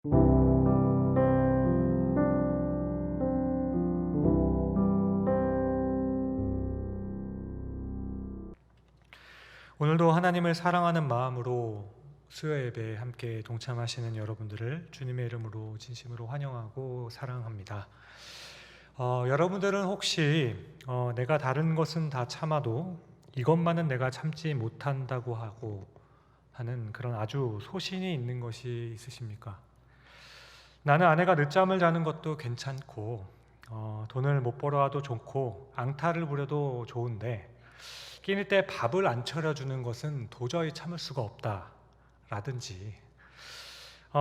오늘도 하나님을 사랑하는 마음으로 수요 예배에 함께 동참하시는 여러분들을 주님의 이름으로 진심으로 환영하고 사랑합니다. 여러분들은 혹시 내가 다른 것은 다 참아도 이것만은 내가 참지 못한다고 하는 그런 아주 소신이 있는 것이 있으십니까? 나는 아내가 늦잠을 자는 것도 괜찮고 돈을 못 벌어와도 좋고 앙탈을 부려도 좋은데 끼니 때 밥을 안 차려주는 것은 도저히 참을 수가 없다 라든지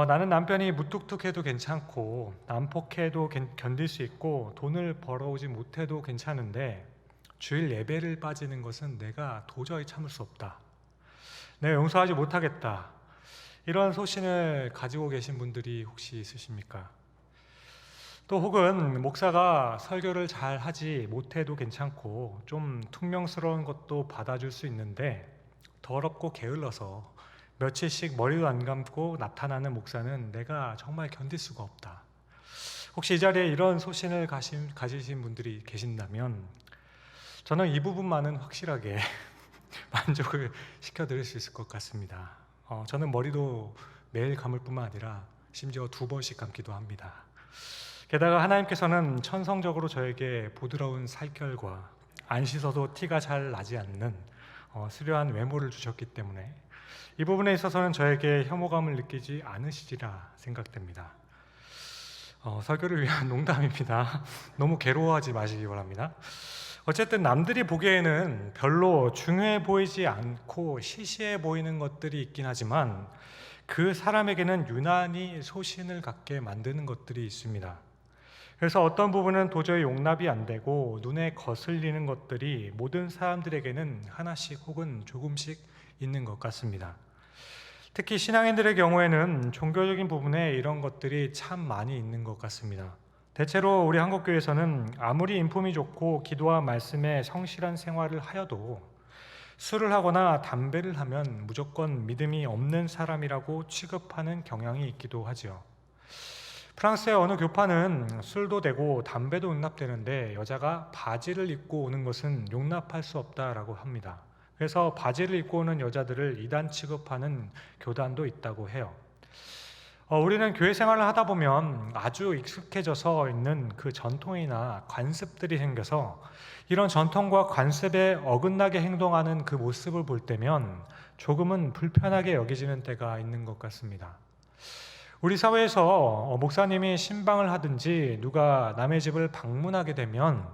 나는 남편이 무뚝뚝해도 괜찮고 난폭해도 견딜 수 있고 돈을 벌어오지 못해도 괜찮은데 주일 예배를 빠지는 것은 내가 도저히 참을 수 없다, 내가 용서하지 못하겠다, 이런 소신을 가지고 계신 분들이 혹시 있으십니까? 또 혹은 목사가 설교를 잘 하지 못해도 괜찮고 좀 퉁명스러운 것도 받아줄 수 있는데 더럽고 게을러서 며칠씩 머리도 안 감고 나타나는 목사는 내가 정말 견딜 수가 없다. 혹시 이 자리에 이런 소신을 가지신 분들이 계신다면 저는 이 부분만은 확실하게 만족을 시켜드릴 수 있을 것 같습니다. 저는 머리도 매일 감을 뿐만 아니라 심지어 2번씩 감기도 합니다. 게다가 하나님께서는 천성적으로 저에게 부드러운 살결과 안 씻어도 티가 잘 나지 않는 수려한 외모를 주셨기 때문에 이 부분에 있어서는 저에게 혐오감을 느끼지 않으시리라 생각됩니다. 설교를 위한 농담입니다. 너무 괴로워하지 마시기 바랍니다. 어쨌든 남들이 보기에는 별로 중요해 보이지 않고 시시해 보이는 것들이 있긴 하지만 그 사람에게는 유난히 소신을 갖게 만드는 것들이 있습니다. 그래서 어떤 부분은 도저히 용납이 안 되고 눈에 거슬리는 것들이 모든 사람들에게는 하나씩 혹은 조금씩 있는 것 같습니다. 특히 신앙인들의 경우에는 종교적인 부분에 이런 것들이 참 많이 있는 것 같습니다. 대체로 우리 한국교회에서는 아무리 인품이 좋고 기도와 말씀에 성실한 생활을 하여도 술을 하거나 담배를 하면 무조건 믿음이 없는 사람이라고 취급하는 경향이 있기도 하죠. 프랑스의 어느 교파는 술도 되고 담배도 용납되는데 여자가 바지를 입고 오는 것은 용납할 수 없다라고 합니다. 그래서 바지를 입고 오는 여자들을 이단 취급하는 교단도 있다고 해요. 우리는 교회 생활을 하다 보면 아주 익숙해져서 있는 그 전통이나 관습들이 생겨서 이런 전통과 관습에 어긋나게 행동하는 그 모습을 볼 때면 조금은 불편하게 여겨지는 때가 있는 것 같습니다. 우리 사회에서 목사님이 신방을 하든지 누가 남의 집을 방문하게 되면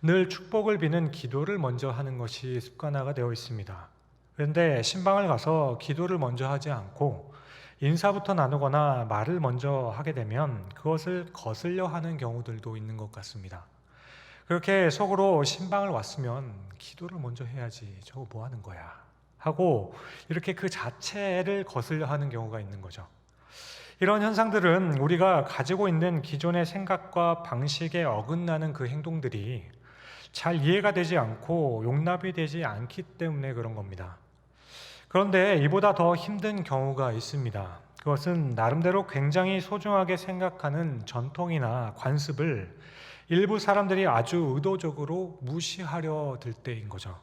늘 축복을 비는 기도를 먼저 하는 것이 습관화가 되어 있습니다. 그런데 신방을 가서 기도를 먼저 하지 않고 인사부터 나누거나 말을 먼저 하게 되면 그것을 거슬려 하는 경우들도 있는 것 같습니다. 그렇게 속으로 신방을 왔으면 기도를 먼저 해야지, 저거 뭐 하는 거야 하고 이렇게 그 자체를 거슬려 하는 경우가 있는 거죠. 이런 현상들은 우리가 가지고 있는 기존의 생각과 방식에 어긋나는 그 행동들이 잘 이해가 되지 않고 용납이 되지 않기 때문에 그런 겁니다. 그런데 이보다 더 힘든 경우가 있습니다. 그것은 나름대로 굉장히 소중하게 생각하는 전통이나 관습을 일부 사람들이 아주 의도적으로 무시하려 들 때인 거죠.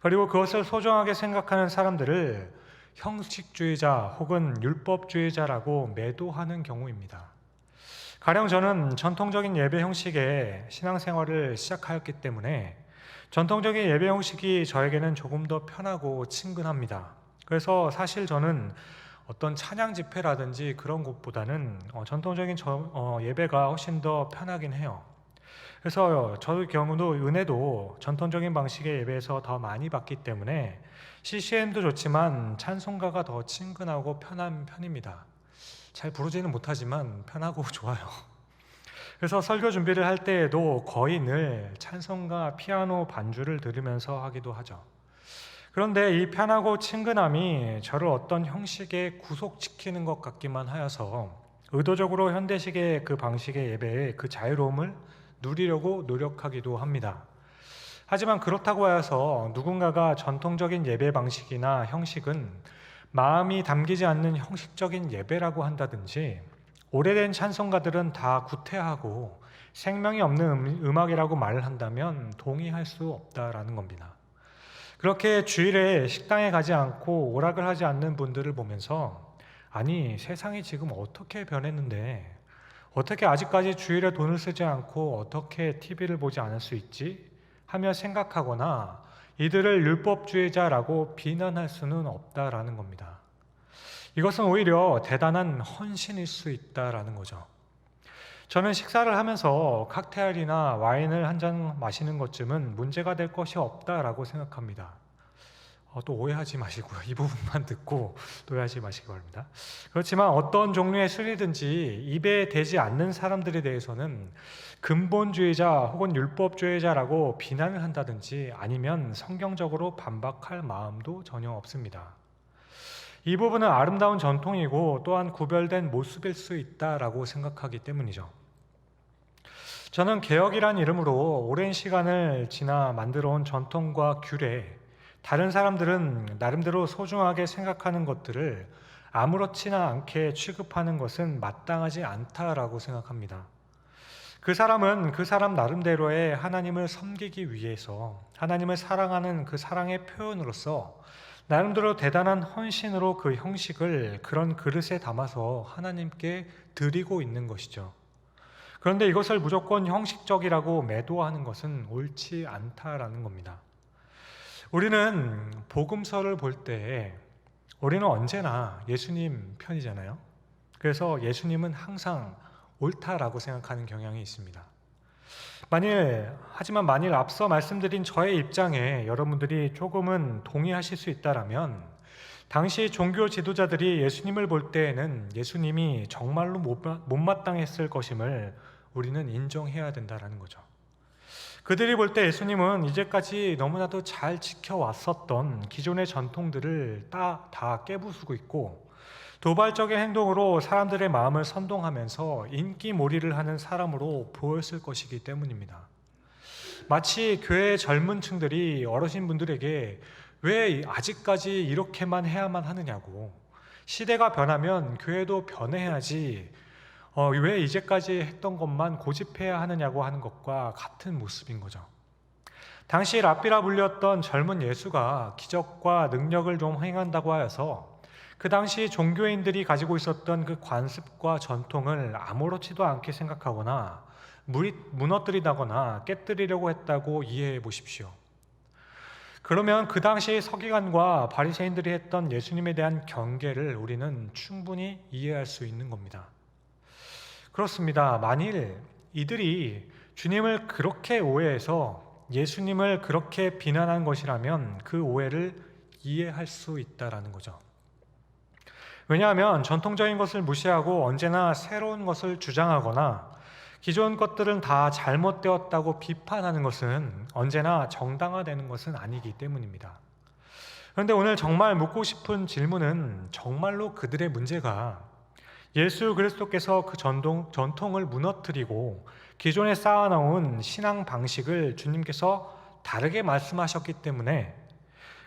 그리고 그것을 소중하게 생각하는 사람들을 형식주의자 혹은 율법주의자라고 매도하는 경우입니다. 가령 저는 전통적인 예배 형식의 신앙생활을 시작하였기 때문에 전통적인 예배 형식이 저에게는 조금 더 편하고 친근합니다. 그래서 사실 저는 어떤 찬양 집회라든지 그런 곳보다는 전통적인 예배가 훨씬 더 편하긴 해요. 그래서 저의 경우도 은혜도 전통적인 방식의 예배에서 더 많이 받기 때문에 CCM도 좋지만 찬송가가 더 친근하고 편한 편입니다. 잘 부르지는 못하지만 편하고 좋아요. 그래서 설교 준비를 할 때에도 거의 늘 찬송가 피아노 반주를 들으면서 하기도 하죠. 그런데 이 편하고 친근함이 저를 어떤 형식에 구속시키는 것 같기만 하여서 의도적으로 현대식의 그 방식의 예배에 그 자유로움을 누리려고 노력하기도 합니다. 하지만 그렇다고 해서 누군가가 전통적인 예배 방식이나 형식은 마음이 담기지 않는 형식적인 예배라고 한다든지 오래된 찬송가들은 다 구태하고 생명이 없는 음악이라고 말을 한다면 동의할 수 없다라는 겁니다. 그렇게 주일에 식당에 가지 않고 오락을 하지 않는 분들을 보면서 아니 세상이 지금 어떻게 변했는데 어떻게 아직까지 주일에 돈을 쓰지 않고 어떻게 TV를 보지 않을 수 있지? 하며 생각하거나 이들을 율법주의자라고 비난할 수는 없다라는 겁니다. 이것은 오히려 대단한 헌신일 수 있다라는 거죠. 저는 식사를 하면서 칵테일이나 와인을 한 잔 마시는 것쯤은 문제가 될 것이 없다라고 생각합니다. 또 오해하지 마시고요. 이 부분만 듣고 또 오해하지 마시기 바랍니다. 그렇지만 어떤 종류의 술이든지 입에 대지 않는 사람들에 대해서는 근본주의자 혹은 율법주의자라고 비난을 한다든지 아니면 성경적으로 반박할 마음도 전혀 없습니다. 이 부분은 아름다운 전통이고 또한 구별된 모습일 수 있다라고 생각하기 때문이죠. 저는 개혁이란 이름으로 오랜 시간을 지나 만들어온 전통과 규례, 다른 사람들은 나름대로 소중하게 생각하는 것들을 아무렇지나 않게 취급하는 것은 마땅하지 않다라고 생각합니다. 그 사람은 그 사람 나름대로의 하나님을 섬기기 위해서 하나님을 사랑하는 그 사랑의 표현으로서 나름대로 대단한 헌신으로 그 형식을 그런 그릇에 담아서 하나님께 드리고 있는 것이죠. 그런데 이것을 무조건 형식적이라고 매도하는 것은 옳지 않다라는 겁니다. 우리는 복음서를 볼 때 우리는 언제나 예수님 편이잖아요. 그래서 예수님은 항상 옳다라고 생각하는 경향이 있습니다. 하지만 만일 앞서 말씀드린 저의 입장에 여러분들이 조금은 동의하실 수 있다라면 당시 종교 지도자들이 예수님을 볼 때에는 예수님이 정말로 못마땅했을 것임을 우리는 인정해야 된다는 거죠. 그들이 볼 때 예수님은 이제까지 너무나도 잘 지켜왔었던 기존의 전통들을 다 깨부수고 있고 도발적인 행동으로 사람들의 마음을 선동하면서 인기몰이를 하는 사람으로 보였을 것이기 때문입니다. 마치 교회의 젊은 층들이 어르신분들에게 왜 아직까지 이렇게만 해야만 하느냐고, 시대가 변하면 교회도 변해야지 왜 이제까지 했던 것만 고집해야 하느냐고 하는 것과 같은 모습인 거죠. 당시 랍비라 불렸던 젊은 예수가 기적과 능력을 좀 행한다고 하여서 그 당시 종교인들이 가지고 있었던 그 관습과 전통을 아무렇지도 않게 생각하거나 무너뜨리다거나 깨뜨리려고 했다고 이해해 보십시오. 그러면 그 당시 서기관과 바리새인들이 했던 예수님에 대한 경계를 우리는 충분히 이해할 수 있는 겁니다. 그렇습니다. 만일 이들이 주님을 그렇게 오해해서 예수님을 그렇게 비난한 것이라면 그 오해를 이해할 수 있다라는 거죠. 왜냐하면 전통적인 것을 무시하고 언제나 새로운 것을 주장하거나 기존 것들은 다 잘못되었다고 비판하는 것은 언제나 정당화되는 것은 아니기 때문입니다. 그런데 오늘 정말 묻고 싶은 질문은 정말로 그들의 문제가 예수 그리스도께서 그 전통을 무너뜨리고 기존에 쌓아놓은 신앙 방식을 주님께서 다르게 말씀하셨기 때문에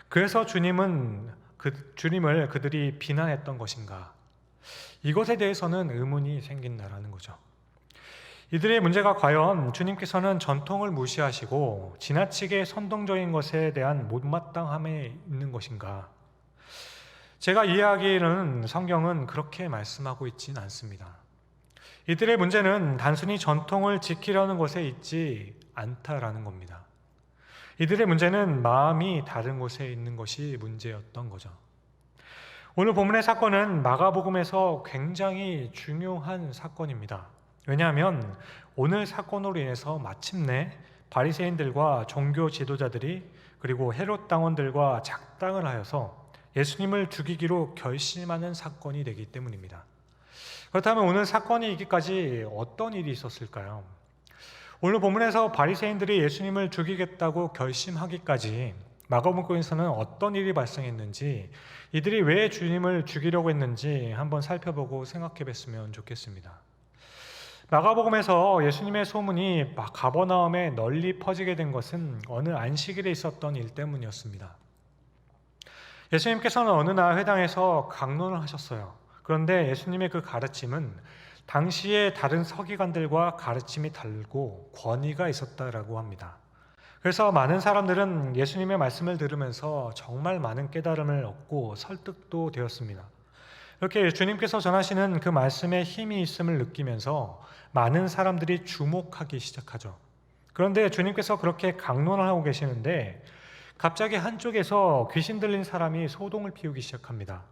그래서 주님을 그들이 비난했던 것인가? 이것에 대해서는 의문이 생긴다라는 거죠. 이들의 문제가 과연 주님께서는 전통을 무시하시고 지나치게 선동적인 것에 대한 못마땅함에 있는 것인가? 제가 이해하기에는 성경은 그렇게 말씀하고 있지는 않습니다. 이들의 문제는 단순히 전통을 지키려는 것에 있지 않다라는 겁니다. 이들의 문제는 마음이 다른 곳에 있는 것이 문제였던 거죠. 오늘 본문의 사건은 마가복음에서 굉장히 중요한 사건입니다. 왜냐하면 오늘 사건으로 인해서 마침내 바리새인들과 종교 지도자들이 그리고 헤롯 당원들과 작당을 하여서 예수님을 죽이기로 결심하는 사건이 되기 때문입니다. 그렇다면 오늘 사건이 있기까지 어떤 일이 있었을까요? 오늘 본문에서 바리새인들이 예수님을 죽이겠다고 결심하기까지 마가복음에서는 어떤 일이 발생했는지, 이들이 왜 주님을 죽이려고 했는지 한번 살펴보고 생각해 봤으면 좋겠습니다. 마가복음에서 예수님의 소문이 가버나움에 널리 퍼지게 된 것은 어느 안식일에 있었던 일 때문이었습니다. 예수님께서는 어느 날 회당에서 강론을 하셨어요. 그런데 예수님의 그 가르침은 당시의 다른 서기관들과 가르침이 다르고 권위가 있었다라고 합니다. 그래서 많은 사람들은 예수님의 말씀을 들으면서 정말 많은 깨달음을 얻고 설득도 되었습니다. 이렇게 주님께서 전하시는 그 말씀에 힘이 있음을 느끼면서 많은 사람들이 주목하기 시작하죠. 그런데 주님께서 그렇게 강론을 하고 계시는데 갑자기 한쪽에서 귀신 들린 사람이 소동을 피우기 시작합니다.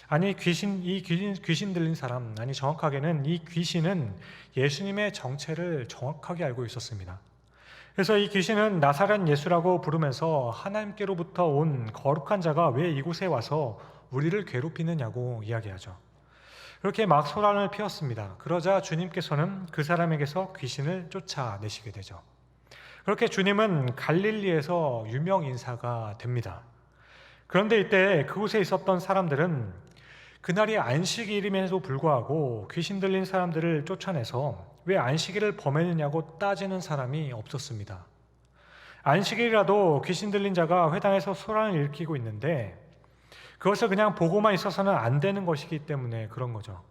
아니 귀신 들린 사람, 아니 정확하게는 이 귀신은 예수님의 정체를 정확하게 알고 있었습니다. 그래서 이 귀신은 나사렛 예수라고 부르면서 하나님께로부터 온 거룩한 자가 왜 이곳에 와서 우리를 괴롭히느냐고 이야기하죠. 그렇게 막 소란을 피웠습니다. 그러자 주님께서는 그 사람에게서 귀신을 쫓아내시게 되죠. 그렇게 주님은 갈릴리에서 유명 인사가 됩니다. 그런데 이때 그곳에 있었던 사람들은 그날이 안식일임에도 불구하고 귀신 들린 사람들을 쫓아내서 왜 안식일을 범했느냐고 따지는 사람이 없었습니다. 안식일이라도 귀신 들린 자가 회당에서 소란을 일으키고 있는데 그것을 그냥 보고만 있어서는 안 되는 것이기 때문에 그런 거죠.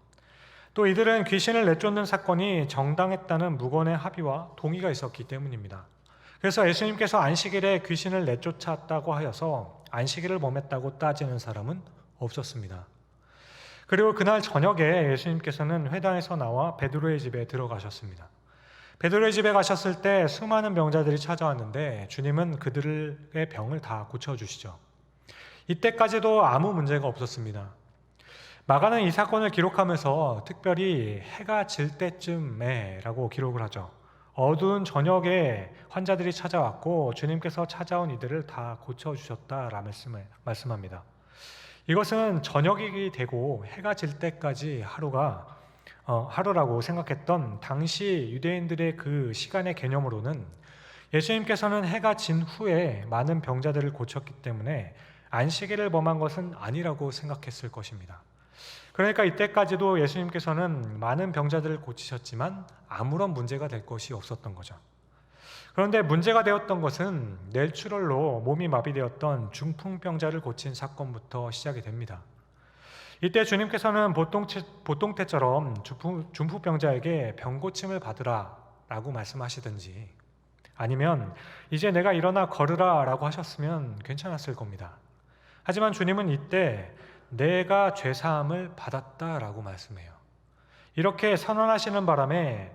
또 이들은 귀신을 내쫓는 사건이 정당했다는 무건의 합의와 동의가 있었기 때문입니다. 그래서 예수님께서 안식일에 귀신을 내쫓았다고 하여서 안식일을 범했다고 따지는 사람은 없었습니다. 그리고 그날 저녁에 예수님께서는 회당에서 나와 베드로의 집에 들어가셨습니다. 베드로의 집에 가셨을 때 수많은 병자들이 찾아왔는데 주님은 그들의 병을 다 고쳐주시죠. 이때까지도 아무 문제가 없었습니다. 마가는 이 사건을 기록하면서 특별히 해가 질 때쯤에 라고 기록을 하죠. 어두운 저녁에 환자들이 찾아왔고 주님께서 찾아온 이들을 다 고쳐주셨다라는 말씀합니다. 이것은 저녁이 되고 해가 질 때까지 하루라고 생각했던 당시 유대인들의 그 시간의 개념으로는 예수님께서는 해가 진 후에 많은 병자들을 고쳤기 때문에 안식일을 범한 것은 아니라고 생각했을 것입니다. 그러니까 이때까지도 예수님께서는 많은 병자들을 고치셨지만 아무런 문제가 될 것이 없었던 거죠. 그런데 문제가 되었던 것은 뇌출혈로 몸이 마비되었던 중풍병자를 고친 사건부터 시작이 됩니다. 이때 주님께서는 보통 때처럼 중풍병자에게 병고침을 받으라 라고 말씀하시든지 아니면 이제 내가 일어나 걸으라 라고 하셨으면 괜찮았을 겁니다. 하지만 주님은 이때 내가 죄사함을 받았다라고 말씀해요. 이렇게 선언하시는 바람에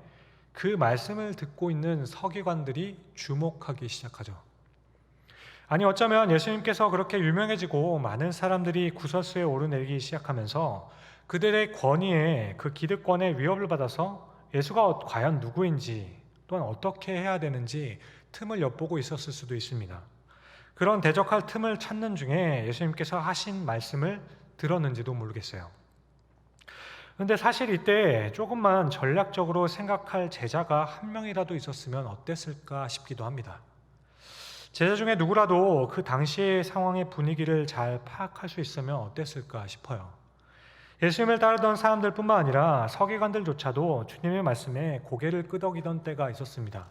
그 말씀을 듣고 있는 서기관들이 주목하기 시작하죠. 아니 어쩌면 예수님께서 그렇게 유명해지고 많은 사람들이 구설수에 오르내리기 시작하면서 그들의 권위에 그 기득권에 위협을 받아서 예수가 과연 누구인지 또한 어떻게 해야 되는지 틈을 엿보고 있었을 수도 있습니다. 그런 대적할 틈을 찾는 중에 예수님께서 하신 말씀을 들었는지도 모르겠어요. 그런데 사실 이때 조금만 전략적으로 생각할 제자가 한 명이라도 있었으면 어땠을까 싶기도 합니다. 제자 중에 누구라도 그 당시의 상황의 분위기를 잘 파악할 수 있으면 어땠을까 싶어요. 예수님을 따르던 사람들뿐만 아니라 서기관들조차도 주님의 말씀에 고개를 끄덕이던 때가 있었습니다.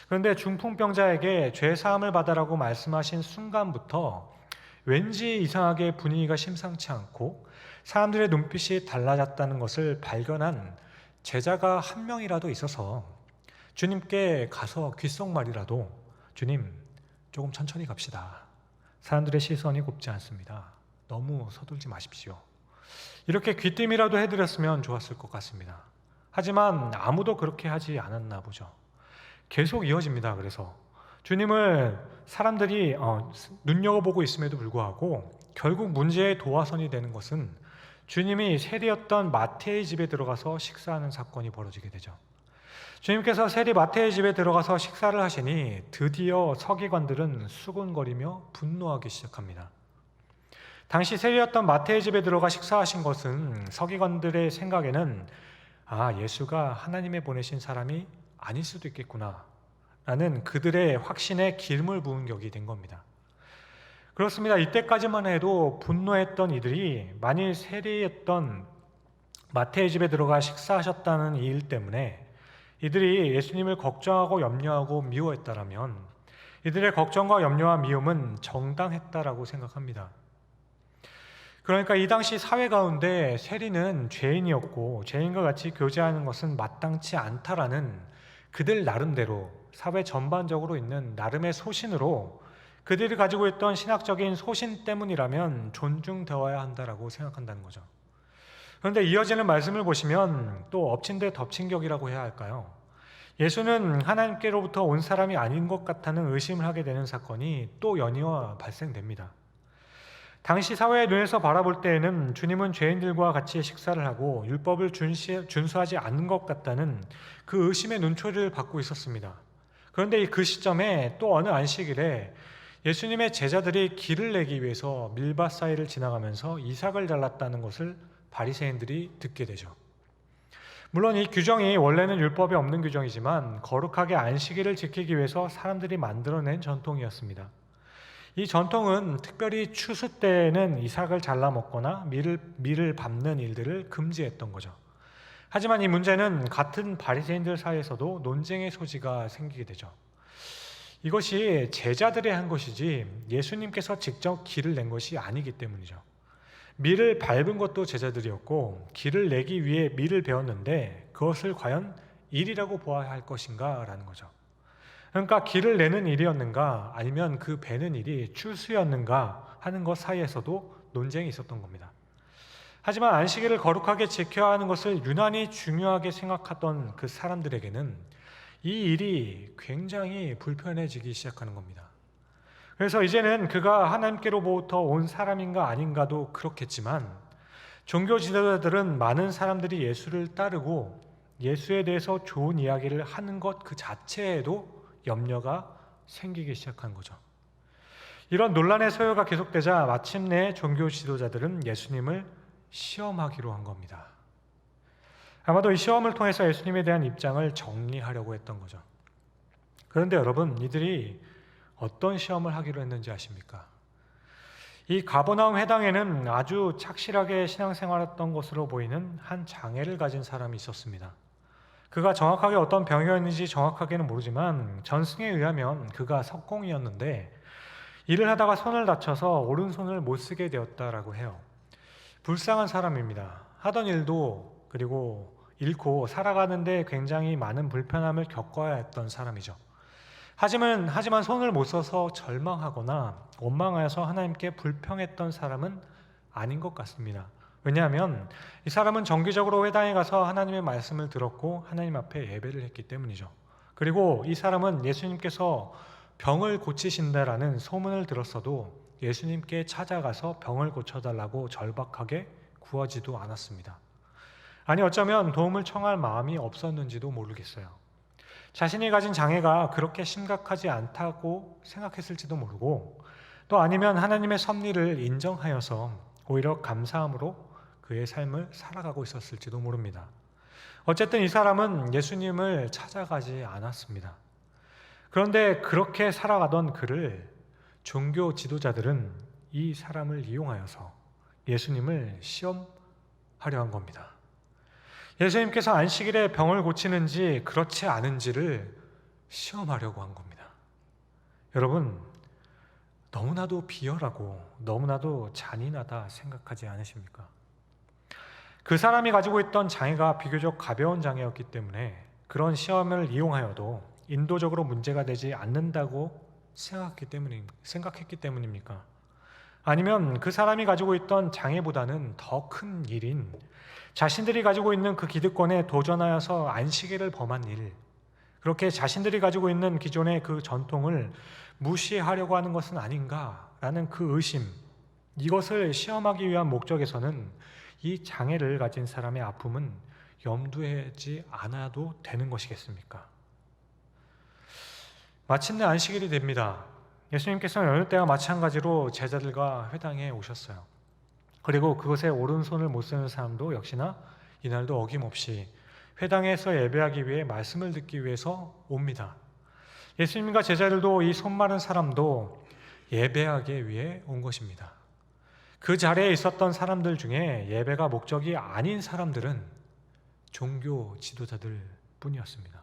그런데 중풍병자에게 죄사함을 받으라고 말씀하신 순간부터 왠지 이상하게 분위기가 심상치 않고 사람들의 눈빛이 달라졌다는 것을 발견한 제자가 한 명이라도 있어서 주님께 가서 귓속말이라도 주님 조금 천천히 갑시다. 사람들의 시선이 곱지 않습니다. 너무 서둘지 마십시오. 이렇게 귀띔이라도 해드렸으면 좋았을 것 같습니다. 하지만 아무도 그렇게 하지 않았나 보죠. 계속 이어집니다. 그래서 주님을 사람들이 눈여겨보고 있음에도 불구하고 결국 문제의 도화선이 되는 것은 주님이 세리였던 마태의 집에 들어가서 식사하는 사건이 벌어지게 되죠. 주님께서 세리 마태의 집에 들어가서 식사를 하시니 드디어 서기관들은 수군거리며 분노하기 시작합니다. 당시 세리였던 마태의 집에 들어가 식사하신 것은 서기관들의 생각에는 예수가 하나님의 보내신 사람이 아닐 수도 있겠구나 라는 그들의 확신에 기름을 부은 격이 된 겁니다. 그렇습니다. 이때까지만 해도 분노했던 이들이 만일 세리였던 마태의 집에 들어가 식사하셨다는 이 일 때문에 이들이 예수님을 걱정하고 염려하고 미워했다라면 이들의 걱정과 염려와 미움은 정당했다라고 생각합니다. 그러니까 이 당시 사회 가운데 세리는 죄인이었고 죄인과 같이 교제하는 것은 마땅치 않다라는 그들 나름대로 사회 전반적으로 있는 나름의 소신으로 그들이 가지고 있던 신학적인 소신 때문이라면 존중되어야 한다라고 생각한다는 거죠. 그런데 이어지는 말씀을 보시면 또 엎친 데 덮친 격이라고 해야 할까요? 예수는 하나님께로부터 온 사람이 아닌 것 같다는 의심을 하게 되는 사건이 또 연이어 발생됩니다. 당시 사회의 눈에서 바라볼 때에는 주님은 죄인들과 같이 식사를 하고 율법을 준수하지 않는 것 같다는 그 의심의 눈초리를 받고 있었습니다. 그런데 그 시점에 또 어느 안식일에 예수님의 제자들이 길을 내기 위해서 밀밭 사이를 지나가면서 이삭을 잘랐다는 것을 바리새인들이 듣게 되죠. 물론 이 규정이 원래는 율법에 없는 규정이지만 거룩하게 안식일을 지키기 위해서 사람들이 만들어낸 전통이었습니다. 이 전통은 특별히 추수 때에는 이삭을 잘라 먹거나 밀을 밟는 일들을 금지했던 거죠. 하지만 이 문제는 같은 바리새인들 사이에서도 논쟁의 소지가 생기게 되죠. 이것이 제자들이 한 것이지 예수님께서 직접 길을 낸 것이 아니기 때문이죠. 밀을 밟은 것도 제자들이었고 길을 내기 위해 밀을 베었는데 그것을 과연 일이라고 보아야 할 것인가 라는 거죠. 그러니까 길을 내는 일이었는가 아니면 그 베는 일이 추수였는가 하는 것 사이에서도 논쟁이 있었던 겁니다. 하지만 안식일을 거룩하게 지켜야 하는 것을 유난히 중요하게 생각하던 그 사람들에게는 이 일이 굉장히 불편해지기 시작하는 겁니다. 그래서 이제는 그가 하나님께로부터 온 사람인가 아닌가도 그렇겠지만 종교 지도자들은 많은 사람들이 예수를 따르고 예수에 대해서 좋은 이야기를 하는 것 그 자체에도 염려가 생기기 시작한 거죠. 이런 논란의 소요가 계속되자 마침내 종교 지도자들은 예수님을 시험하기로 한 겁니다. 아마도 이 시험을 통해서 예수님에 대한 입장을 정리하려고 했던 거죠. 그런데 여러분, 이들이 어떤 시험을 하기로 했는지 아십니까? 이 가버나움 회당에는 아주 착실하게 신앙생활했던 것으로 보이는 한 장애를 가진 사람이 있었습니다. 그가 정확하게 어떤 병이었는지 정확하게는 모르지만 전승에 의하면 그가 석공이었는데 일을 하다가 손을 다쳐서 오른손을 못 쓰게 되었다라고 해요. 불쌍한 사람입니다. 하던 일도 그리고 잃고 살아가는데 굉장히 많은 불편함을 겪어야 했던 사람이죠. 하지만 손을 못 써서 절망하거나 원망하여서 하나님께 불평했던 사람은 아닌 것 같습니다. 왜냐하면 이 사람은 정기적으로 회당에 가서 하나님의 말씀을 들었고 하나님 앞에 예배를 했기 때문이죠. 그리고 이 사람은 예수님께서 병을 고치신다라는 소문을 들었어도 예수님께 찾아가서 병을 고쳐달라고 절박하게 구하지도 않았습니다. 아니 어쩌면 도움을 청할 마음이 없었는지도 모르겠어요. 자신이 가진 장애가 그렇게 심각하지 않다고 생각했을지도 모르고 또 아니면 하나님의 섭리를 인정하여서 오히려 감사함으로 그의 삶을 살아가고 있었을지도 모릅니다. 어쨌든 이 사람은 예수님을 찾아가지 않았습니다. 그런데 그렇게 살아가던 그를 종교 지도자들은 이 사람을 이용하여서 예수님을 시험하려 한 겁니다. 예수님께서 안식일에 병을 고치는지 그렇지 않은지를 시험하려고 한 겁니다. 여러분, 너무나도 비열하고 너무나도 잔인하다 생각하지 않으십니까? 그 사람이 가지고 있던 장애가 비교적 가벼운 장애였기 때문에 그런 시험을 이용하여도 인도적으로 문제가 되지 않는다고 생각했기 때문입니까? 아니면 그 사람이 가지고 있던 장애보다는 더 큰 일인 자신들이 가지고 있는 그 기득권에 도전하여서 안식일을 범한 일, 그렇게 자신들이 가지고 있는 기존의 그 전통을 무시하려고 하는 것은 아닌가라는 그 의심, 이것을 시험하기 위한 목적에서는 이 장애를 가진 사람의 아픔은 염두하지 않아도 되는 것이겠습니까? 마침내 안식일이 됩니다. 예수님께서는 여느 때와 마찬가지로 제자들과 회당에 오셨어요. 그리고 그곳에 오른손을 못 쓰는 사람도 역시나 이날도 어김없이 회당에서 예배하기 위해 말씀을 듣기 위해서 옵니다. 예수님과 제자들도 이 손마른 사람도 예배하기 위해 온 것입니다. 그 자리에 있었던 사람들 중에 예배가 목적이 아닌 사람들은 종교 지도자들 뿐이었습니다.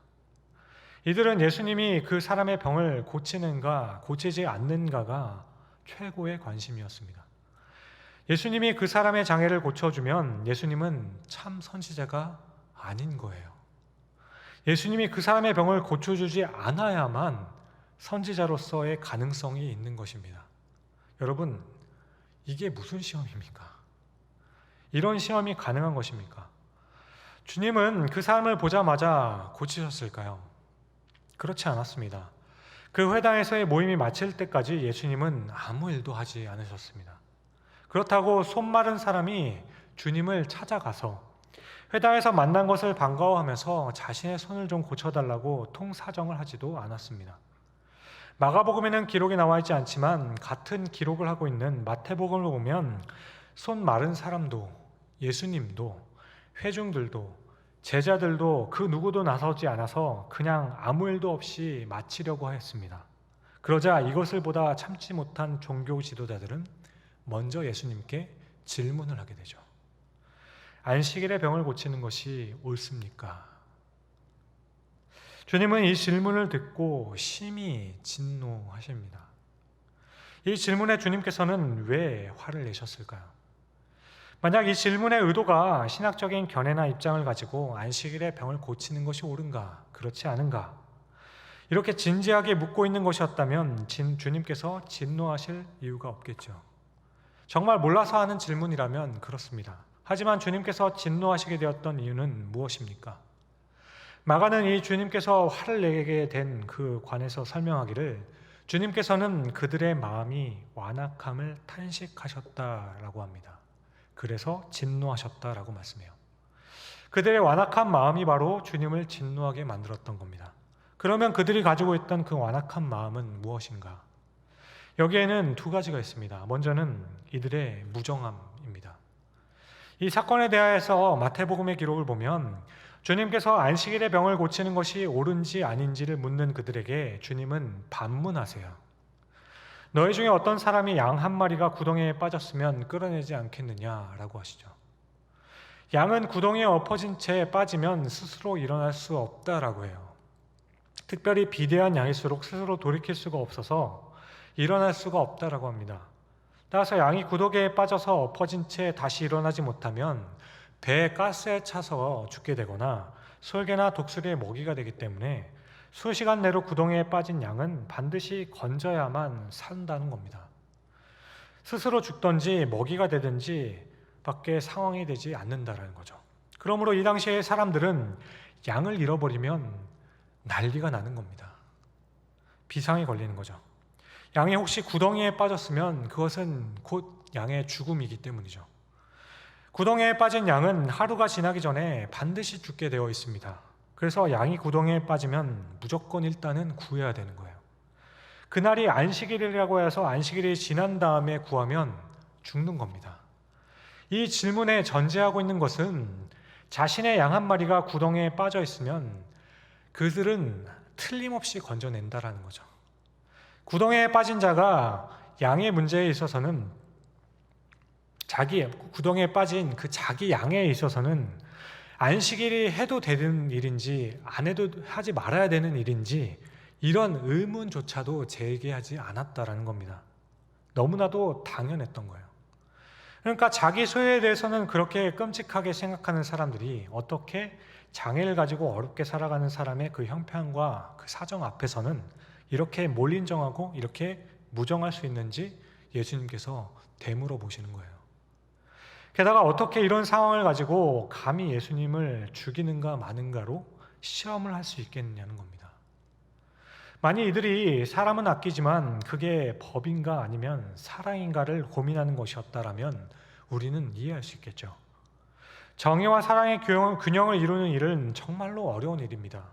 이들은 예수님이 그 사람의 병을 고치는가 고치지 않는가가 최고의 관심이었습니다. 예수님이 그 사람의 장애를 고쳐주면 예수님은 참 선지자가 아닌 거예요. 예수님이 그 사람의 병을 고쳐주지 않아야만 선지자로서의 가능성이 있는 것입니다. 여러분, 이게 무슨 시험입니까? 이런 시험이 가능한 것입니까? 주님은 그 사람을 보자마자 고치셨을까요? 그렇지 않았습니다. 그 회당에서의 모임이 마칠 때까지 예수님은 아무 일도 하지 않으셨습니다. 그렇다고 손 마른 사람이 주님을 찾아가서 회당에서 만난 것을 반가워하면서 자신의 손을 좀 고쳐달라고 통사정을 하지도 않았습니다. 마가복음에는 기록이 나와 있지 않지만 같은 기록을 하고 있는 마태복음을 보면 손 마른 사람도 예수님도 회중들도 제자들도 그 누구도 나서지 않아서 그냥 아무 일도 없이 마치려고 하였습니다. 그러자 이것을 보다 참지 못한 종교 지도자들은 먼저 예수님께 질문을 하게 되죠. 안식일의 병을 고치는 것이 옳습니까? 주님은 이 질문을 듣고 심히 진노하십니다. 이 질문에 주님께서는 왜 화를 내셨을까요? 만약 이 질문의 의도가 신학적인 견해나 입장을 가지고 안식일의 병을 고치는 것이 옳은가, 그렇지 않은가, 이렇게 진지하게 묻고 있는 것이었다면 주님께서 진노하실 이유가 없겠죠. 정말 몰라서 하는 질문이라면 그렇습니다. 하지만 주님께서 진노하시게 되었던 이유는 무엇입니까? 마가는 이 주님께서 화를 내게 된 그 관에서 설명하기를 주님께서는 그들의 마음이 완악함을 탄식하셨다라고 합니다. 그래서 진노하셨다라고 말씀해요. 그들의 완악한 마음이 바로 주님을 진노하게 만들었던 겁니다. 그러면 그들이 가지고 있던 그 완악한 마음은 무엇인가? 여기에는 두 가지가 있습니다. 먼저는 이들의 무정함입니다. 이 사건에 대하여서 마태복음의 기록을 보면 주님께서 안식일의 병을 고치는 것이 옳은지 아닌지를 묻는 그들에게 주님은 반문하세요. 너희 중에 어떤 사람이 양 한 마리가 구덩이에 빠졌으면 끌어내지 않겠느냐라고 하시죠. 양은 구덩이에 엎어진 채 빠지면 스스로 일어날 수 없다라고 해요. 특별히 비대한 양일수록 스스로 돌이킬 수가 없어서 일어날 수가 없다라고 합니다. 따라서 양이 구덩이에 빠져서 엎어진 채 다시 일어나지 못하면 배에 가스에 차서 죽게 되거나 솔개나 독수리의 먹이가 되기 때문에 수시간 내로 구덩이에 빠진 양은 반드시 건져야만 산다는 겁니다. 스스로 죽든지 먹이가 되든지 밖에 상황이 되지 않는다라는 거죠. 그러므로 이 당시의 사람들은 양을 잃어버리면 난리가 나는 겁니다. 비상이 걸리는 거죠. 양이 혹시 구덩이에 빠졌으면 그것은 곧 양의 죽음이기 때문이죠. 구덩이에 빠진 양은 하루가 지나기 전에 반드시 죽게 되어 있습니다. 그래서 양이 구덩이에 빠지면 무조건 일단은 구해야 되는 거예요. 그날이 안식일이라고 해서 안식일이 지난 다음에 구하면 죽는 겁니다. 이 질문에 전제하고 있는 것은 자신의 양 한 마리가 구덩이에 빠져 있으면 그들은 틀림없이 건져낸다라는 거죠. 구덩이에 빠진 자가 양의 문제에 있어서는 자기 구덩이에 빠진 그 자기 양에 있어서는 안식일이 해도 되는 일인지 안 해도 하지 말아야 되는 일인지 이런 의문조차도 제기하지 않았다라는 겁니다. 너무나도 당연했던 거예요. 그러니까 자기 소유에 대해서는 그렇게 끔찍하게 생각하는 사람들이 어떻게 장애를 가지고 어렵게 살아가는 사람의 그 형편과 그 사정 앞에서는 이렇게 뭘 인정하고 이렇게 무정할 수 있는지 예수님께서 되물어 보시는 거예요. 게다가 어떻게 이런 상황을 가지고 감히 예수님을 죽이는가 마는가로 시험을 할 수 있겠느냐는 겁니다. 만약 이들이 사람은 아끼지만 그게 법인가 아니면 사랑인가를 고민하는 것이었다라면 우리는 이해할 수 있겠죠. 정의와 사랑의 균형을 이루는 일은 정말로 어려운 일입니다.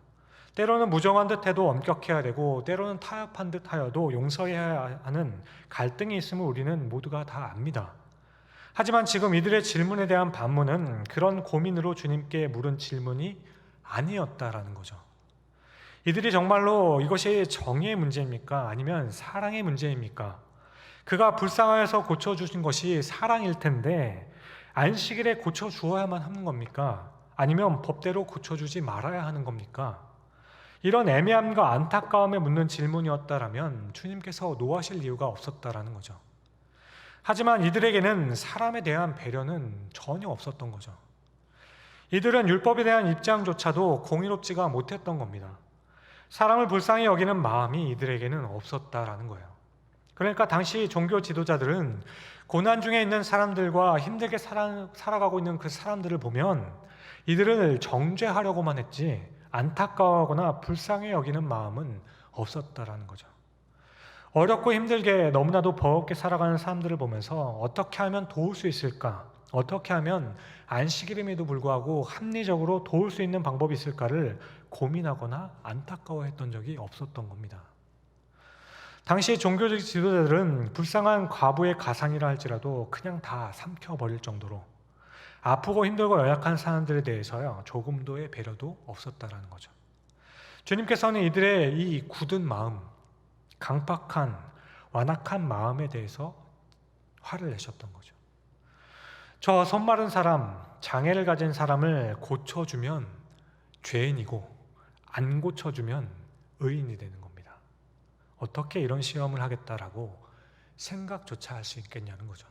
때로는 무정한 듯해도 엄격해야 되고 때로는 타협한 듯하여도 용서해야 하는 갈등이 있음을 우리는 모두가 다 압니다. 하지만 지금 이들의 질문에 대한 반문은 그런 고민으로 주님께 물은 질문이 아니었다라는 거죠. 이들이 정말로 이것이 정의의 문제입니까? 아니면 사랑의 문제입니까? 그가 불쌍하여서 고쳐주신 것이 사랑일 텐데 안식일에 고쳐주어야만 하는 겁니까? 아니면 법대로 고쳐주지 말아야 하는 겁니까? 이런 애매함과 안타까움에 묻는 질문이었다라면 주님께서 노하실 이유가 없었다라는 거죠. 하지만 이들에게는 사람에 대한 배려는 전혀 없었던 거죠. 이들은 율법에 대한 입장조차도 공의롭지가 못했던 겁니다. 사람을 불쌍히 여기는 마음이 이들에게는 없었다라는 거예요. 그러니까 당시 종교 지도자들은 고난 중에 있는 사람들과 힘들게 살아가고 있는 그 사람들을 보면 이들을 정죄하려고만 했지 안타까워하거나 불쌍히 여기는 마음은 없었다라는 거죠. 어렵고 힘들게 너무나도 버겁게 살아가는 사람들을 보면서 어떻게 하면 도울 수 있을까? 어떻게 하면 안식일임에도 불구하고 합리적으로 도울 수 있는 방법이 있을까를 고민하거나 안타까워했던 적이 없었던 겁니다. 당시 종교적 지도자들은 불쌍한 과부의 가상이라 할지라도 그냥 다 삼켜버릴 정도로 아프고 힘들고 연약한 사람들에 대해서요 조금도의 배려도 없었다라는 거죠. 주님께서는 이들의 이 굳은 마음, 강팍한 완악한 마음에 대해서 화를 내셨던 거죠. 저 손 마른 사람, 장애를 가진 사람을 고쳐주면 죄인이고 안 고쳐주면 의인이 되는 겁니다. 어떻게 이런 시험을 하겠다라고 생각조차 할 수 있겠냐는 거죠.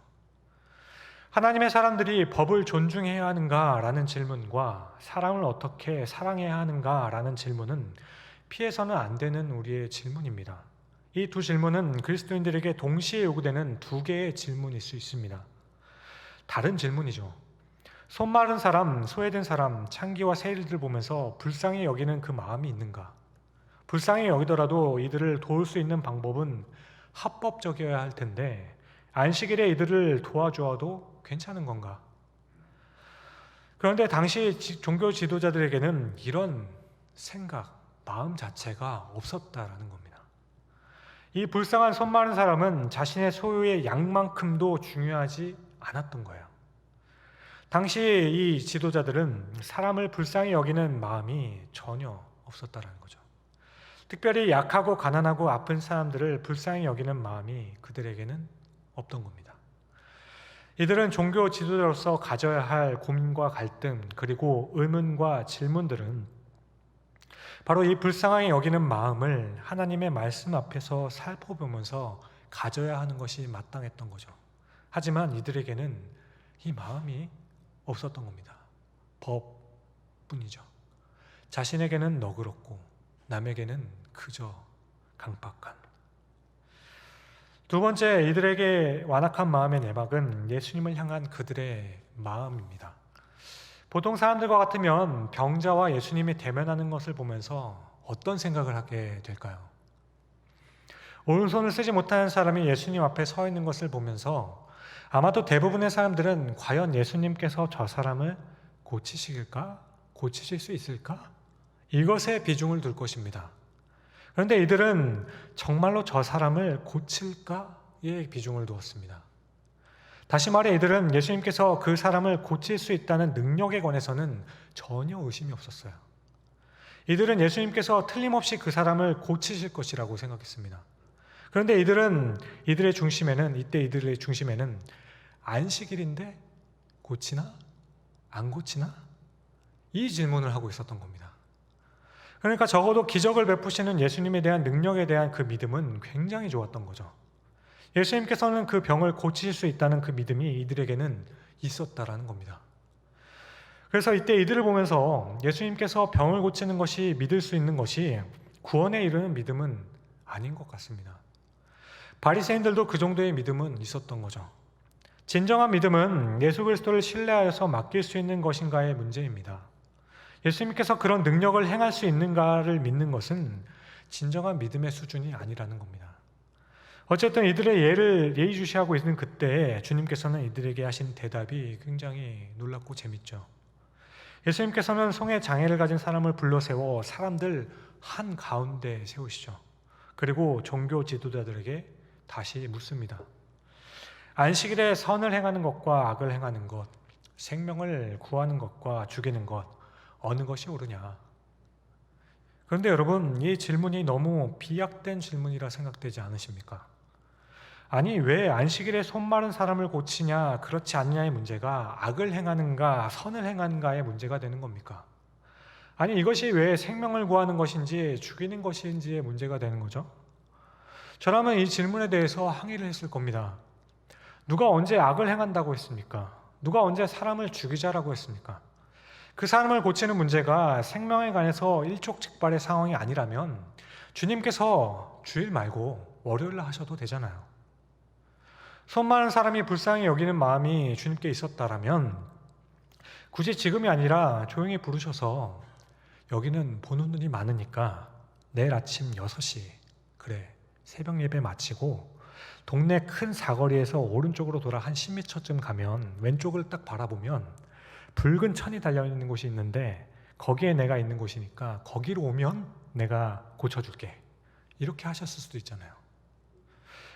하나님의 사람들이 법을 존중해야 하는가라는 질문과 사람을 어떻게 사랑해야 하는가라는 질문은 피해서는 안 되는 우리의 질문입니다. 이 두 질문은 그리스도인들에게 동시에 요구되는 두 개의 질문일 수 있습니다. 다른 질문이죠. 손 마른 사람, 소외된 사람, 창기와 세리들 보면서 불쌍히 여기는 그 마음이 있는가? 불쌍히 여기더라도 이들을 도울 수 있는 방법은 합법적이어야 할 텐데 안식일에 이들을 도와주어도 괜찮은 건가? 그런데 당시 종교 지도자들에게는 이런 생각, 마음 자체가 없었다라는 겁니다. 이 불쌍한 손 마른 사람은 자신의 소유의 양만큼도 중요하지 않았던 거예요. 당시 이 지도자들은 사람을 불쌍히 여기는 마음이 전혀 없었다라는 거죠. 특별히 약하고 가난하고 아픈 사람들을 불쌍히 여기는 마음이 그들에게는 없던 겁니다. 이들은 종교 지도자로서 가져야 할 고민과 갈등 그리고 의문과 질문들은 바로 이 불쌍하게 여기는 마음을 하나님의 말씀 앞에서 살펴보면서 가져야 하는 것이 마땅했던 거죠. 하지만 이들에게는 이 마음이 없었던 겁니다. 법뿐이죠. 자신에게는 너그럽고 남에게는 그저 강팍한. 두 번째, 이들에게 완악한 마음의 내막은 예수님을 향한 그들의 마음입니다. 보통 사람들과 같으면 병자와 예수님이 대면하는 것을 보면서 어떤 생각을 하게 될까요? 오른손을 쓰지 못하는 사람이 예수님 앞에 서 있는 것을 보면서 아마도 대부분의 사람들은 과연 예수님께서 저 사람을 고치시길까? 고치실 수 있을까? 이것에 비중을 둘 것입니다. 그런데 이들은 정말로 저 사람을 고칠까에 비중을 두었습니다. 다시 말해 이들은 예수님께서 그 사람을 고칠 수 있다는 능력에 관해서는 전혀 의심이 없었어요. 이들은 예수님께서 틀림없이 그 사람을 고치실 것이라고 생각했습니다. 그런데 이들의 중심에는 안식일인데 고치나? 안 고치나? 이 질문을 하고 있었던 겁니다. 그러니까 적어도 기적을 베푸시는 예수님에 대한 능력에 대한 그 믿음은 굉장히 좋았던 거죠. 예수님께서는 그 병을 고치실 수 있다는 그 믿음이 이들에게는 있었다라는 겁니다. 그래서 이때 이들을 보면서 예수님께서 병을 고치는 것이 믿을 수 있는 것이 구원에 이르는 믿음은 아닌 것 같습니다. 바리새인들도 그 정도의 믿음은 있었던 거죠. 진정한 믿음은 예수 그리스도를 신뢰하여서 맡길 수 있는 것인가의 문제입니다. 예수님께서 그런 능력을 행할 수 있는가를 믿는 것은 진정한 믿음의 수준이 아니라는 겁니다. 어쨌든 이들의 예의주시하고 있는 그때 주님께서는 이들에게 하신 대답이 굉장히 놀랍고 재밌죠. 예수님께서는 손에 장애를 가진 사람을 불러세워 사람들 한가운데 세우시죠. 그리고 종교 지도자들에게 다시 묻습니다. 안식일에 선을 행하는 것과 악을 행하는 것, 생명을 구하는 것과 죽이는 것, 어느 것이 옳으냐? 그런데 여러분, 이 질문이 너무 비약된 질문이라 생각되지 않으십니까? 아니, 왜 안식일에 손 마른 사람을 고치냐, 그렇지 않느냐의 문제가 악을 행하는가, 선을 행하는가의 문제가 되는 겁니까? 아니, 이것이 왜 생명을 구하는 것인지 죽이는 것인지의 문제가 되는 거죠? 저라면 이 질문에 대해서 항의를 했을 겁니다. 누가 언제 악을 행한다고 했습니까? 누가 언제 사람을 죽이자라고 했습니까? 그 사람을 고치는 문제가 생명에 관해서 일촉즉발의 상황이 아니라면 주님께서 주일 말고 월요일날 하셔도 되잖아요. 손 많은 사람이 불쌍히 여기는 마음이 주님께 있었다라면 굳이 지금이 아니라 조용히 부르셔서 여기는 보는 눈이 많으니까 내일 아침 6시 그래 새벽 예배 마치고 동네 큰 사거리에서 오른쪽으로 돌아 한 10m쯤 가면 왼쪽을 딱 바라보면 붉은 천이 달려있는 곳이 있는데 거기에 내가 있는 곳이니까 거기로 오면 내가 고쳐줄게. 이렇게 하셨을 수도 있잖아요.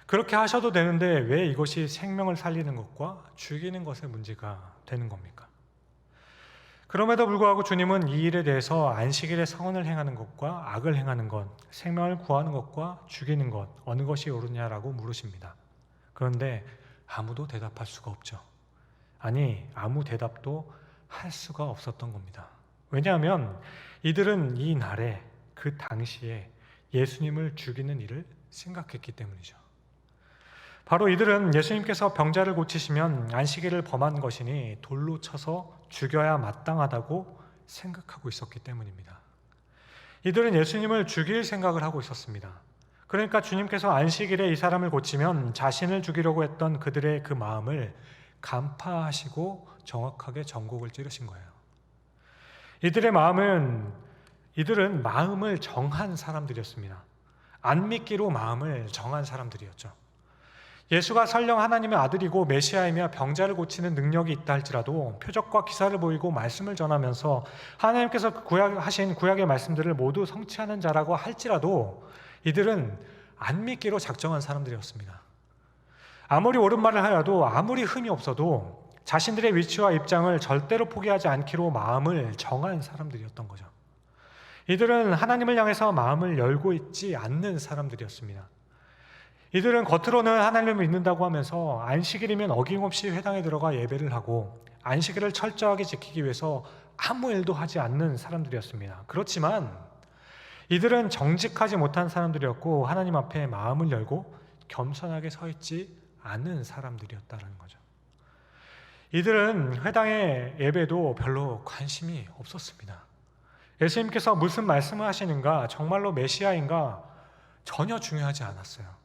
그렇게 하셔도 되는데 왜 이것이 생명을 살리는 것과 죽이는 것의 문제가 되는 겁니까? 그럼에도 불구하고 주님은 이 일에 대해서 안식일에 선을 행하는 것과 악을 행하는 것, 생명을 구하는 것과 죽이는 것, 어느 것이 옳으냐라고 물으십니다. 그런데 아무도 대답할 수가 없죠. 아니, 아무 대답도 할 수가 없었던 겁니다. 왜냐하면 이들은 이 날에 그 당시에 예수님을 죽이는 일을 생각했기 때문이죠. 바로 이들은 예수님께서 병자를 고치시면 안식일을 범한 것이니 돌로 쳐서 죽여야 마땅하다고 생각하고 있었기 때문입니다. 이들은 예수님을 죽일 생각을 하고 있었습니다. 그러니까 주님께서 안식일에 이 사람을 고치면 자신을 죽이려고 했던 그들의 그 마음을 간파하시고 정확하게 전곡을 찌르신 거예요. 이들은 마음을 정한 사람들이었습니다. 안 믿기로 마음을 정한 사람들이었죠. 예수가 설령 하나님의 아들이고 메시아이며 병자를 고치는 능력이 있다 할지라도 표적과 기사를 보이고 말씀을 전하면서 하나님께서 하신 구약의 말씀들을 모두 성취하는 자라고 할지라도 이들은 안 믿기로 작정한 사람들이었습니다. 아무리 옳은 말을 하여도 아무리 흠이 없어도 자신들의 위치와 입장을 절대로 포기하지 않기로 마음을 정한 사람들이었던 거죠. 이들은 하나님을 향해서 마음을 열고 있지 않는 사람들이었습니다. 이들은 겉으로는 하나님을 믿는다고 하면서 안식일이면 어김없이 회당에 들어가 예배를 하고 안식일을 철저하게 지키기 위해서 아무 일도 하지 않는 사람들이었습니다. 그렇지만 이들은 정직하지 못한 사람들이었고 하나님 앞에 마음을 열고 겸손하게 서 있지 않은 사람들이었다는 거죠. 이들은 회당의 예배도 별로 관심이 없었습니다. 예수님께서 무슨 말씀을 하시는가, 정말로 메시아인가 전혀 중요하지 않았어요.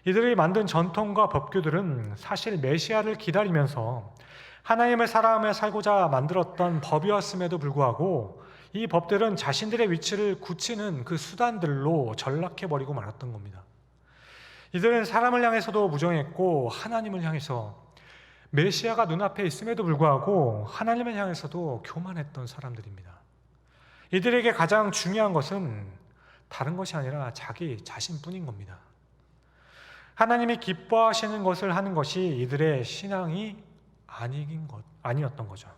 이들이 만든 전통과 법규들은 사실 메시아를 기다리면서 하나님을 사랑하며 살고자 만들었던 법이었음에도 불구하고 이 법들은 자신들의 위치를 굳히는 그 수단들로 전락해버리고 말았던 겁니다. 이들은 사람을 향해서도 무정했고 하나님을 향해서 메시아가 눈앞에 있음에도 불구하고 하나님을 향해서도 교만했던 사람들입니다. 이들에게 가장 중요한 것은 다른 것이 아니라 자기 자신뿐인 겁니다. 하나님이 기뻐하시는 것을 하는 것이 이들의 신앙이 아니었던 거죠.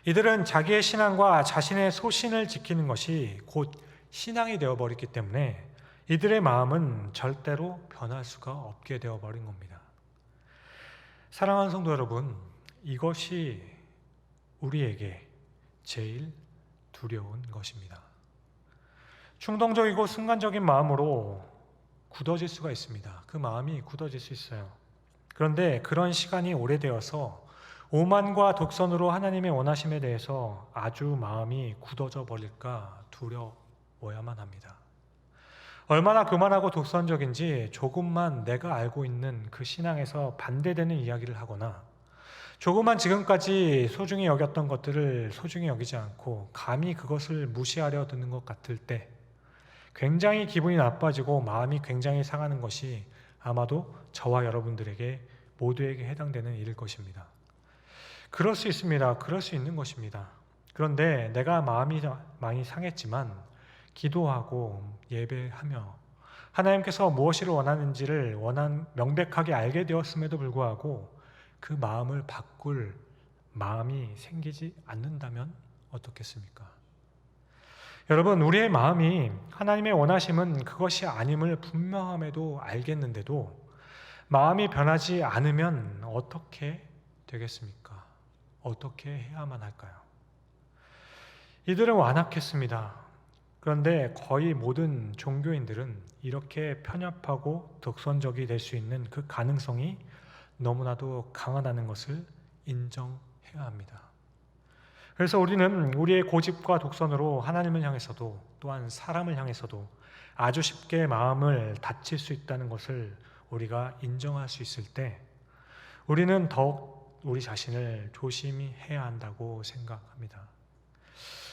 이들은 자기의 신앙과 자신의 소신을 지키는 것이 곧 신앙이 되어버렸기 때문에 이들의 마음은 절대로 변할 수가 없게 되어버린 겁니다. 사랑하는 성도 여러분, 이것이 우리에게 제일 두려운 것입니다. 충동적이고 순간적인 마음으로 굳어질 수가 있습니다. 그 마음이 굳어질 수 있어요. 그런데 그런 시간이 오래되어서 오만과 독선으로 하나님의 원하심에 대해서 아주 마음이 굳어져 버릴까 두려워야만 합니다. 얼마나 교만하고 독선적인지 조금만 내가 알고 있는 그 신앙에서 반대되는 이야기를 하거나 조금만 지금까지 소중히 여겼던 것들을 소중히 여기지 않고 감히 그것을 무시하려 드는 것 같을 때 굉장히 기분이 나빠지고 마음이 굉장히 상하는 것이 아마도 저와 여러분들에게 모두에게 해당되는 일일 것입니다. 그럴 수 있습니다. 그럴 수 있는 것입니다. 그런데 내가 마음이 많이 상했지만 기도하고 예배하며 하나님께서 무엇을 원하는지를 명백하게 알게 되었음에도 불구하고 그 마음을 바꿀 마음이 생기지 않는다면 어떻겠습니까? 여러분, 우리의 마음이 하나님의 원하심은 그것이 아님을 분명함에도 알겠는데도 마음이 변하지 않으면 어떻게 되겠습니까? 어떻게 해야만 할까요? 이들은 완악했습니다. 그런데 거의 모든 종교인들은 이렇게 편협하고 독선적이 될 수 있는 그 가능성이 너무나도 강하다는 것을 인정해야 합니다. 그래서 우리는 우리의 고집과 독선으로 하나님을 향해서도 또한 사람을 향해서도 아주 쉽게 마음을 다칠 수 있다는 것을 우리가 인정할 수 있을 때 우리는 더욱 우리 자신을 조심히 해야 한다고 생각합니다.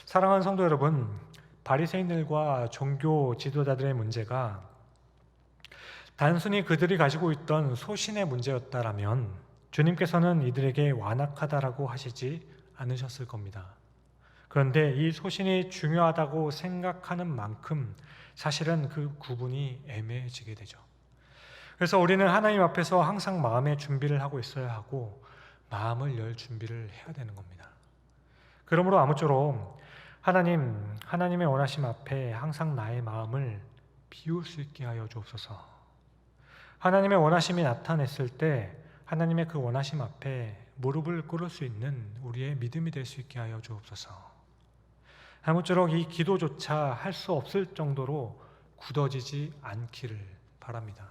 사랑하는 성도 여러분, 바리새인들과 종교 지도자들의 문제가 단순히 그들이 가지고 있던 소신의 문제였다라면 주님께서는 이들에게 완악하다라고 하시지 않으셨을 겁니다. 그런데 이 소신이 중요하다고 생각하는 만큼 사실은 그 구분이 애매해지게 되죠. 그래서 우리는 하나님 앞에서 항상 마음의 준비를 하고 있어야 하고 마음을 열 준비를 해야 되는 겁니다. 그러므로 아무쪼록 하나님의 원하심 앞에 항상 나의 마음을 비울 수 있게 하여 주옵소서. 하나님의 원하심이 나타냈을 때 하나님의 그 원하심 앞에 무릎을 꿇을 수 있는 우리의 믿음이 될 수 있게 하여 주옵소서. 아무쪼록 이 기도조차 할 수 없을 정도로 굳어지지 않기를 바랍니다.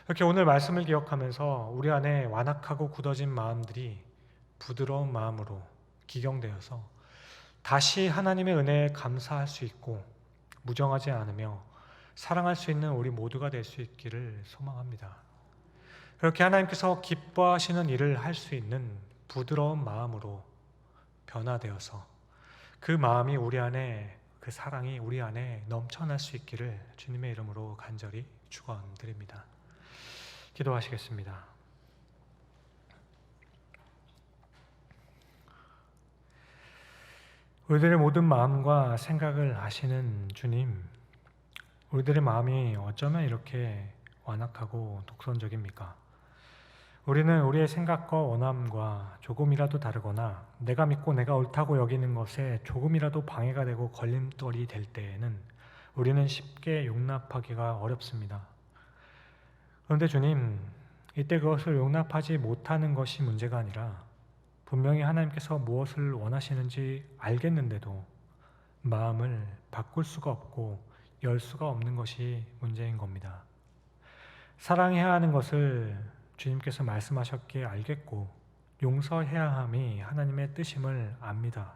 이렇게 오늘 말씀을 기억하면서 우리 안에 완악하고 굳어진 마음들이 부드러운 마음으로 기경되어서 다시 하나님의 은혜에 감사할 수 있고 무정하지 않으며 사랑할 수 있는 우리 모두가 될 수 있기를 소망합니다. 그렇게 하나님께서 기뻐하시는 일을 할 수 있는 부드러운 마음으로 변화되어서 그 마음이 우리 안에, 그 사랑이 우리 안에 넘쳐날 수 있기를 주님의 이름으로 간절히 축원드립니다. 기도하시겠습니다. 우리들의 모든 마음과 생각을 아시는 주님, 우리들의 마음이 어쩌면 이렇게 완악하고 독선적입니까? 우리는 우리의 생각과 원함과 조금이라도 다르거나 내가 믿고 내가 옳다고 여기는 것에 조금이라도 방해가 되고 걸림돌이 될 때에는 우리는 쉽게 용납하기가 어렵습니다. 그런데 주님, 이때 그것을 용납하지 못하는 것이 문제가 아니라 분명히 하나님께서 무엇을 원하시는지 알겠는데도 마음을 바꿀 수가 없고 열 수가 없는 것이 문제인 겁니다. 사랑해야 하는 것을 주님께서 말씀하셨기에 알겠고 용서해야 함이 하나님의 뜻임을 압니다.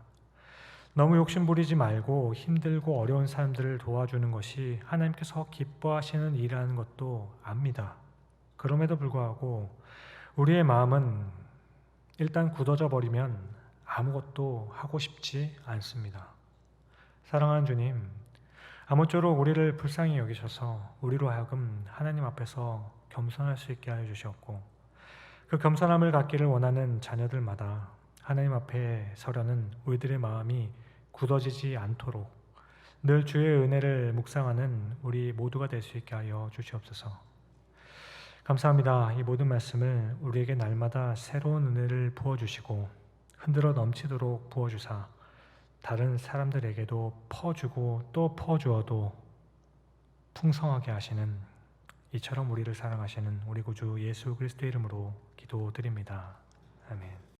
너무 욕심부리지 말고 힘들고 어려운 사람들을 도와주는 것이 하나님께서 기뻐하시는 일이라는 것도 압니다. 그럼에도 불구하고 우리의 마음은 일단 굳어져 버리면 아무것도 하고 싶지 않습니다. 사랑하는 주님, 아무쪼록 우리를 불쌍히 여기셔서 우리로 하여금 하나님 앞에서 겸손할 수 있게 하여 주셨고 그 겸손함을 갖기를 원하는 자녀들마다 하나님 앞에 서려는 우리들의 마음이 굳어지지 않도록 늘 주의 은혜를 묵상하는 우리 모두가 될 수 있게 하여 주시옵소서. 감사합니다. 이 모든 말씀을 우리에게 날마다 새로운 은혜를 부어주시고 흔들어 넘치도록 부어주사 다른 사람들에게도 퍼주고 또 퍼주어도 풍성하게 하시는 이처럼 우리를 사랑하시는 우리 구주 예수 그리스도의 이름으로 기도드립니다. 아멘.